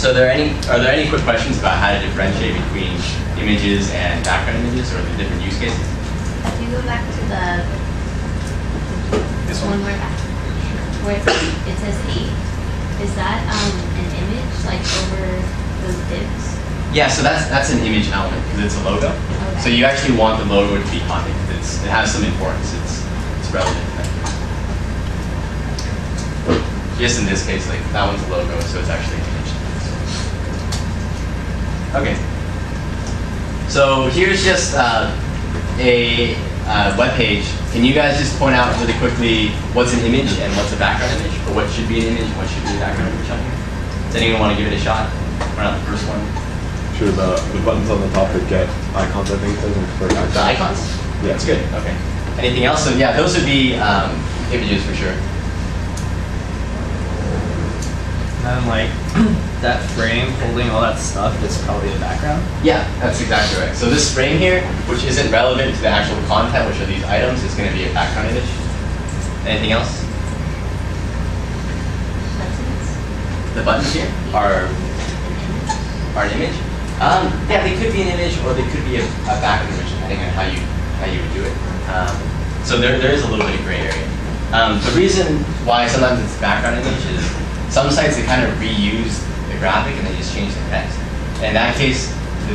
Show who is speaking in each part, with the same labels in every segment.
Speaker 1: So are there any quick questions about how to differentiate between images and background images, or the different use cases?
Speaker 2: If you go back to
Speaker 1: This one?
Speaker 2: more back, where it says 8, is that an image like over those divs?
Speaker 1: Yeah, so that's an image element because it's a logo.
Speaker 2: Okay.
Speaker 1: So you actually want the logo to be content. It has some importance. It's relevant. Just in this case, like that one's a logo, so it's actually an image. Okay. So here's just a web page. Can you guys just point out really quickly what's an image and what's a background image, or what should be an image and what should be a background image on here? Does anyone want to give it a shot? Why not the first one?
Speaker 3: Sure, the buttons on the top that get icons, I think, for icons.
Speaker 1: The icons?
Speaker 3: Yeah.
Speaker 1: That's good. Okay. Anything else? So yeah, those would be images for sure.
Speaker 4: And like that frame holding all that stuff is probably a background.
Speaker 1: Yeah, that's exactly right. So this frame here, which isn't relevant to the actual content, which are these items, is going to be a background image. Anything else?
Speaker 2: Buttons?
Speaker 1: The buttons here are an image. Yeah, they could be an image, or they could be a background image, depending on how you would do it. So there is a little bit of gray area. The reason why sometimes it's a background image is some sites, they kind of reuse the graphic and they just change the text. And in that case, the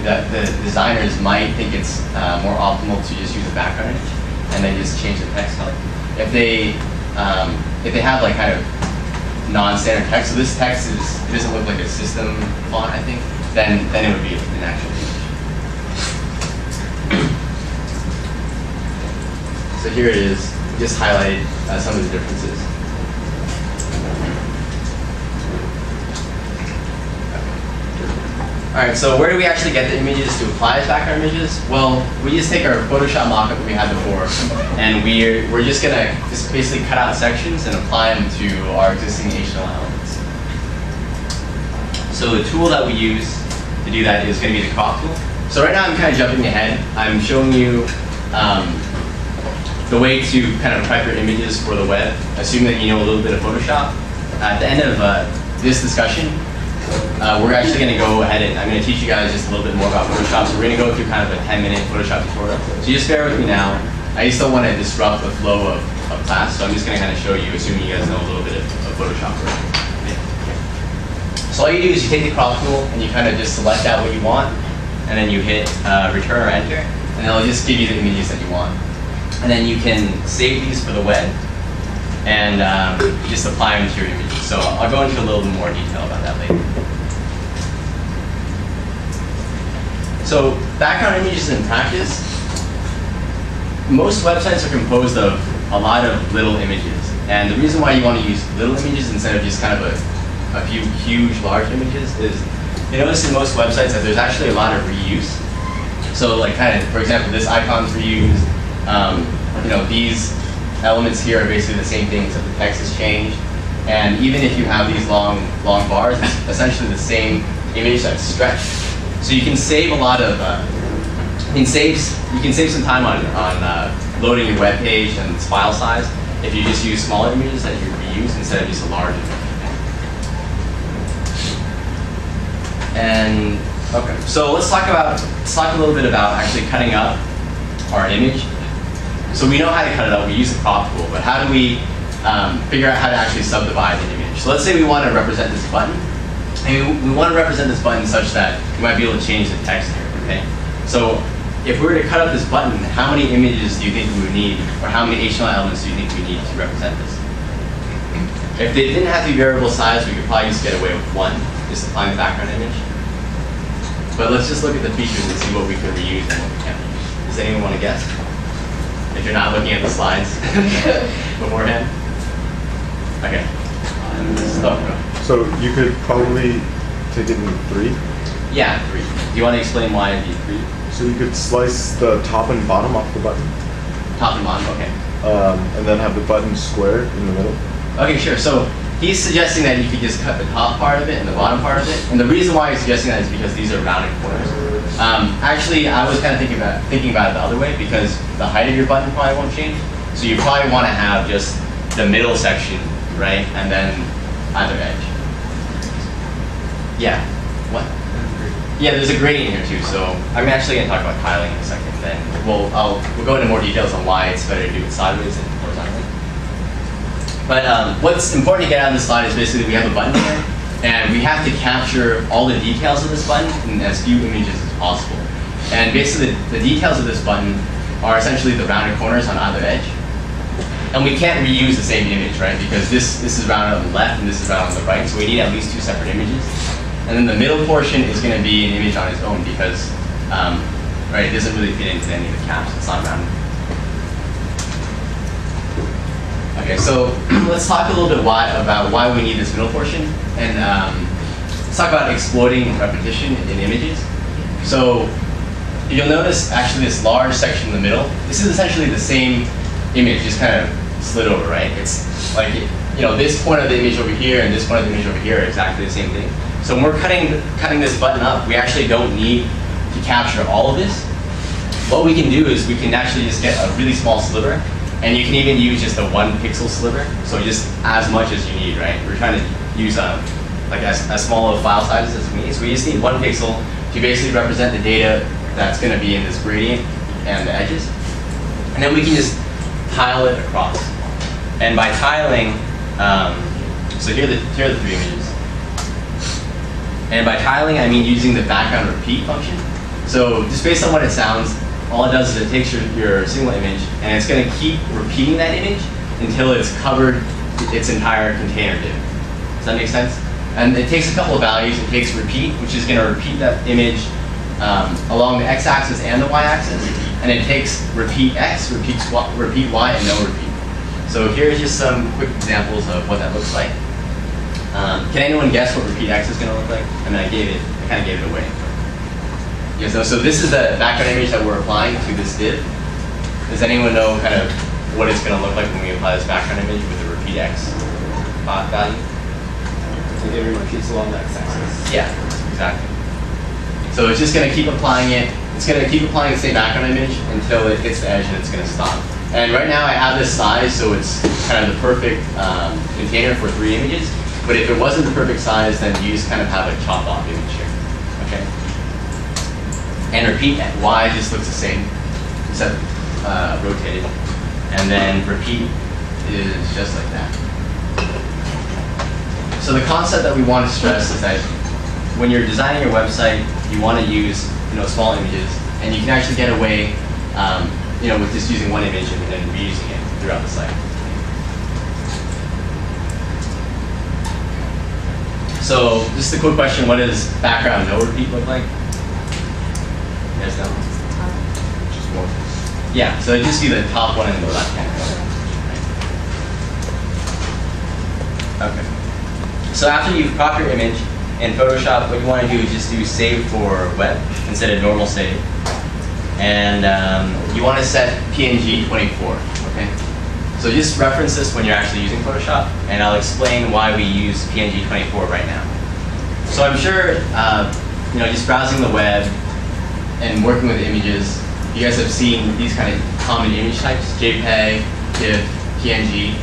Speaker 1: designers might think it's more optimal to just use a background image and then just change the text color. If they have like kind of non-standard text, so this text it doesn't look like a system font, I think, then it would be an actual image. So here it is. We just highlighted some of the differences. All right, so where do we actually get the images to apply as background images? Well, we just take our Photoshop mockup that we had before, and we're just gonna basically cut out sections and apply them to our existing HTML elements. So the tool that we use to do that is going to be the crop tool. So right now I'm kind of jumping ahead. I'm showing you the way to kind of prep your images for the web, assuming that you know a little bit of Photoshop. At the end of this discussion, we're actually going to go ahead and I'm going to teach you guys just a little bit more about Photoshop. So we're going to go through kind of a 10-minute Photoshop tutorial. So just bear with me now. I just don't want to disrupt the flow of class, so I'm just going to kind of show you, assuming you guys know a little bit of Photoshop already. So all you do is you take the crop tool and you kind of just select out what you want, and then you hit return or enter, and it'll just give you the images that you want. And then you can save these for the web, and just apply them to your images. So I'll go into a little bit more detail about that later. So background images in practice, most websites are composed of a lot of little images. And the reason why you want to use little images instead of just kind of a few huge, large images is you notice in most websites that there's actually a lot of reuse. So like kind of, for example, this icon's reused. You know, these elements here are basically the same thing except the text has changed. And even if you have these long bars, it's essentially the same image that's stretched. So you can save a lot of, you can save some time on loading your web page and its file size if you just use smaller images that you reuse instead of just a large image. And okay, so let's talk a little bit about actually cutting up our image. So we know how to cut it up. We use the crop tool, but how do we figure out how to actually subdivide an image? So let's say we want to represent this button. And we want to represent this button such that we might be able to change the text here, okay? So if we were to cut up this button, how many images do you think we would need, or how many HTML elements do you think we need to represent this? If they didn't have to be variable size, we could probably just get away with one, just applying the background image. But let's just look at the features and see what we can reuse and what we can't reuse. Does anyone want to guess? If you're not looking at the slides beforehand? Okay.
Speaker 3: So you could probably take it in 3?
Speaker 1: Yeah, 3. Do you want to explain why it'd be 3?
Speaker 3: So you could slice the top and bottom off the button.
Speaker 1: Top and bottom, okay.
Speaker 3: And then have the button square in the middle.
Speaker 1: Okay, sure. So he's suggesting that you could just cut the top part of it and the bottom part of it. And the reason why he's suggesting that is because these are rounded corners. Actually, I was kind of thinking about it the other way because the height of your button probably won't change. So you probably want to have just the middle section, right? And then either edge. Yeah. What? Yeah, there's a gradient here too. So I'm actually going to talk about tiling in a second. Then we'll go into more details on why it's better to do it sideways and horizontally. But what's important to get out of this slide is basically we have a button here, and we have to capture all the details of this button in as few images as possible. And basically, the details of this button are essentially the rounded corners on either edge. And we can't reuse the same image, right? Because this is rounded on the left and this is rounded on the right, so we need at least two separate images. And then the middle portion is going to be an image on its own because right, it doesn't really fit into any of the caps. It's not rounded. Okay, so let's talk a little bit about why we need this middle portion, and let's talk about exploiting repetition in images. So you'll notice actually this large section in the middle. This is essentially the same image, just kind of slid over, right? It's like, you know, this point of the image over here and this point of the image over here are exactly the same thing. So when we're cutting this button up, we actually don't need to capture all of this. What we can do is we can actually just get a really small sliver, and you can even use just a 1 pixel sliver, so just as much as you need, right? We're trying to use like as small of file sizes as we need. So we just need 1 pixel to basically represent the data that's going to be in this gradient and the edges. And then we can just tile it across. And by tiling, so here are the 3 images. And by tiling, I mean using the background repeat function. So just based on what it sounds, all it does is it takes your single image and it's going to keep repeating that image until it's covered its entire container div. Does that make sense? And it takes a couple of values. It takes repeat, which is going to repeat that image along the x-axis and the y-axis. And it takes repeat x, repeat y, and no repeat. So here's just some quick examples of what that looks like. Can anyone guess what repeat x is going to look like? I mean, I kind of gave it away. Yes, no, so this is the background image that we're applying to this div. Does anyone know kind of what it's going to look like when we apply this background image with the repeat x value?
Speaker 4: So it repeats along the x-axis.
Speaker 1: Yeah, exactly. So it's just going to keep applying it. It's going to keep applying the same background image until it hits the edge and it's going to stop. And right now I have this size, so it's kind of the perfect container for 3 images. But if it wasn't the perfect size, then you just kind of have a chopped off image here. Okay. And repeat y just looks the same, except rotated. And then repeat is just like that. So the concept that we want to stress is that when you're designing your website, you want to use small images, and you can actually get away with just using 1 image and then reusing it throughout the site. So just a quick question: what does background no repeat look like? You guys know?
Speaker 3: Just one.
Speaker 1: Yeah, so it'd just be the top one in the left hand corner. Okay. So after you've cropped your image in Photoshop, what you want to do is just do save for web instead of normal save. And you want to set PNG 24, okay? So just reference this when you're actually using Photoshop, and I'll explain why we use PNG 24 right now. So I'm sure, just browsing the web and working with images, you guys have seen these kind of common image types: JPEG, GIF, PNG,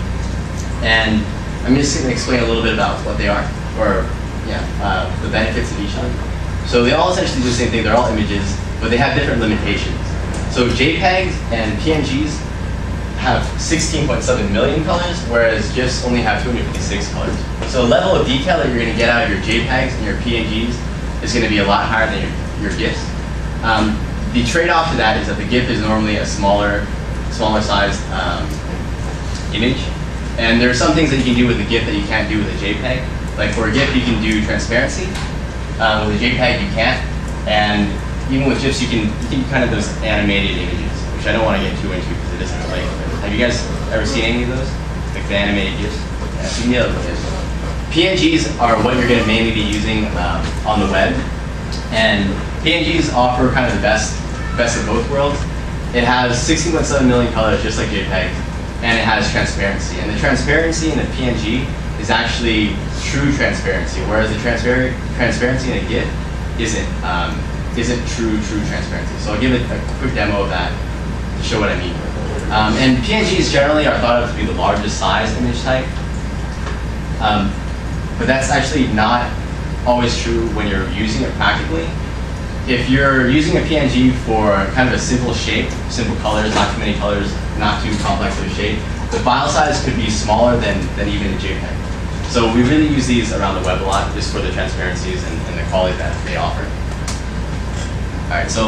Speaker 1: and I'm just going to explain a little bit about what they are, or the benefits of each of them. So they all essentially do the same thing. They're all images, but they have different limitations. So JPEGs and PNGs have 16.7 million colors, whereas GIFs only have 256 colors. So the level of detail that you're going to get out of your JPEGs and your PNGs is going to be a lot higher than your GIFs. The trade-off to that is that the GIF is normally a smaller sized image. And there are some things that you can do with a GIF that you can't do with a JPEG. Like for a GIF, you can do transparency. With a JPEG, you can't. And even with GIFs, you can kind of those animated images, which I don't want to get too into because it isn't like. Have you guys ever seen any of those? Like the animated GIFs? Yeah, so you can get those. PNGs are what you're going to mainly be using on the web. And PNGs offer kind of the best of both worlds. It has 16.7 million colors, just like JPEG, and it has transparency. And the transparency in a PNG is actually true transparency, whereas the transparency in a GIF isn't true transparency. So I'll give it a quick demo of that to show what I mean. And PNGs generally are thought of to be the largest size image type, but that's actually not always true when you're using it practically. If you're using a PNG for kind of a simple shape, simple colors, not too many colors, not too complex of a shape, the file size could be smaller than even a JPEG. So we really use these around the web a lot just for the transparencies and the quality that they offer. All right, so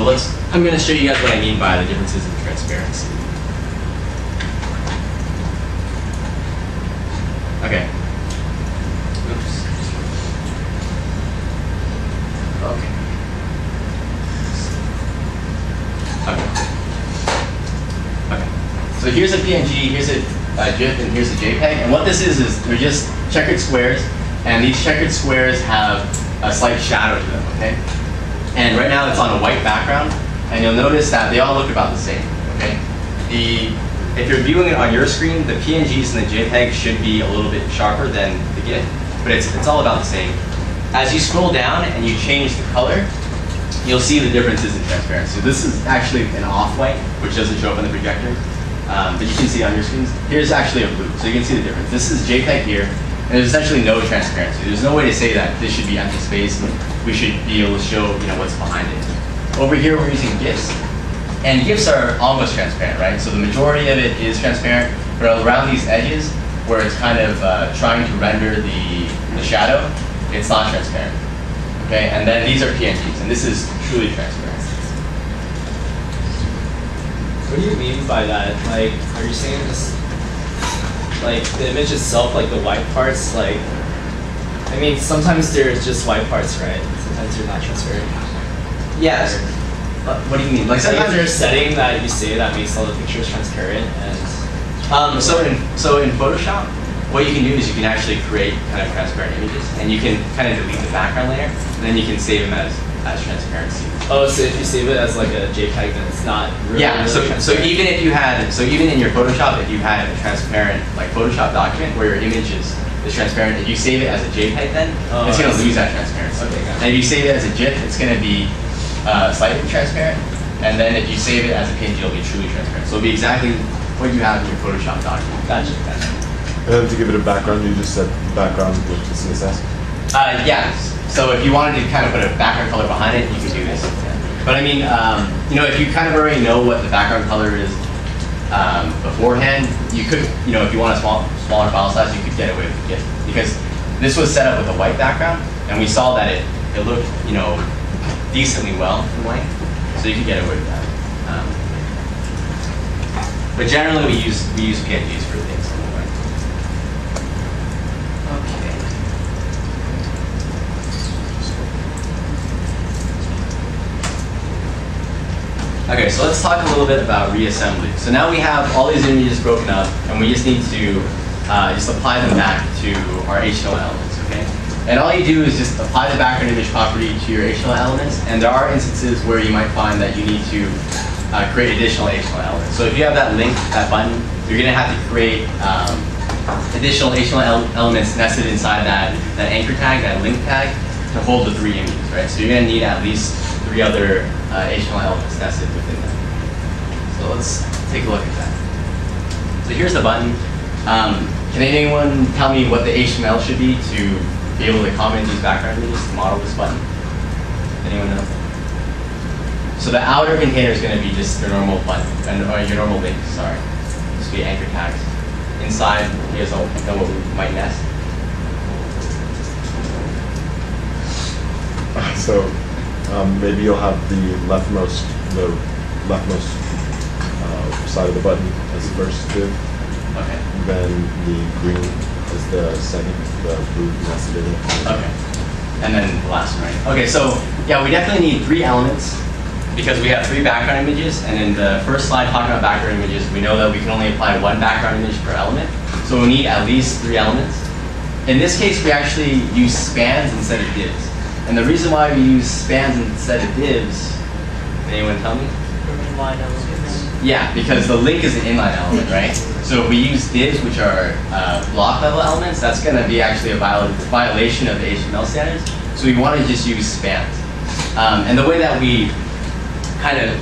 Speaker 1: I'm going to show you guys what I mean by the differences in transparency. Okay. Oops. Okay. Okay. So here's a PNG, here's a GIF, and here's a JPEG. And what this is they're just checkered squares, and these checkered squares have a slight shadow to them, okay? And right now it's on a white background, and you'll notice that they all look about the same, okay? If you're viewing it on your screen, the PNGs and the JPEG should be a little bit sharper than the GIF, but it's all about the same. As you scroll down and you change the color, you'll see the differences in transparency. So this is actually an off-white, which doesn't show up on the projector, but you can see on your screens. Here's actually a blue, so you can see the difference. This is JPEG here, and there's essentially no transparency. There's no way to say that this should be empty space. We should be able to show what's behind it. Over here, we're using GIFs. And GIFs are almost transparent, right? So the majority of it is transparent, but around these edges, where it's kind of trying to render the shadow, it's not transparent. Okay, and then these are PNGs, and this is truly transparent.
Speaker 4: What do you mean by that? Like, are you saying this, like, the image itself, like the white parts, like, I mean, sometimes there's just white parts, right? Sometimes they're not transparent.
Speaker 1: Yes. What do you mean? Like
Speaker 4: Sometimes there's a setting that you say that makes all the pictures transparent, and
Speaker 1: so in Photoshop, what you can do is you can actually create kind of transparent images, and you can kind of delete the background layer, and then you can save them as transparency.
Speaker 4: Oh, so if you save it as like a JPEG, then it's not really,
Speaker 1: so even if you had even in your Photoshop, if you had a transparent like Photoshop document where your image is transparent, if you save it as a JPEG, then it's going to lose that transparency.
Speaker 4: Okay,
Speaker 1: and if you save it as a GIF, it's going to be slightly transparent, and then if you save it as a PNG, it'll be truly transparent. So it'll be exactly what you have in your Photoshop document.
Speaker 4: Gotcha.
Speaker 3: And then to give it a background, you just set background with the CSS?
Speaker 1: Yeah, so if you wanted to kind of put a background color behind it, you could do this. But I mean, if you kind of already know what the background color is beforehand, you could, if you want a smaller file size, you could get away with GIF. Because this was set up with a white background, and we saw that it looked, decently well in white, so you can get away with that. But generally, we use PNGs for things in the white. Okay, so let's talk a little bit about reassembly. So now we have all these images broken up, and we just need to just apply them back to our HTML elements, okay? And all you do is just apply the background image property to your HTML elements, and there are instances where you might find that you need to create additional HTML elements. So if you have that link, that button, you're going to have to create additional HTML elements nested inside that anchor tag, that link tag, to hold the 3 images, right? So you're going to need at least 3 other HTML elements nested within them. So let's take a look at that. So here's the button. Can anyone tell me what the HTML should be to be able to comment these background images to model this button? Anyone know? So the outer container is going to be just your normal button, or your normal link, sorry. This will be anchor tags. Inside, you guys know what we might nest.
Speaker 3: So maybe you'll have the leftmost side of the button as the first div.
Speaker 1: Okay.
Speaker 3: Then the green is the second, the blue nested in it.
Speaker 1: Okay. And then the last one, right? Okay, so yeah, we definitely need 3 elements because we have 3 background images, and in the first slide talking about background images, we know that we can only apply 1 background image per element. So we need at least 3 elements. In this case, we actually use spans instead of divs. And the reason why we use spans instead of divs, can anyone tell me?
Speaker 5: Inline elements.
Speaker 1: Yeah, because the link is an inline element, right? So if we use divs, which are block level elements, that's going to be actually a violation of the HTML standards. So we want to just use spans. And the way that we kind of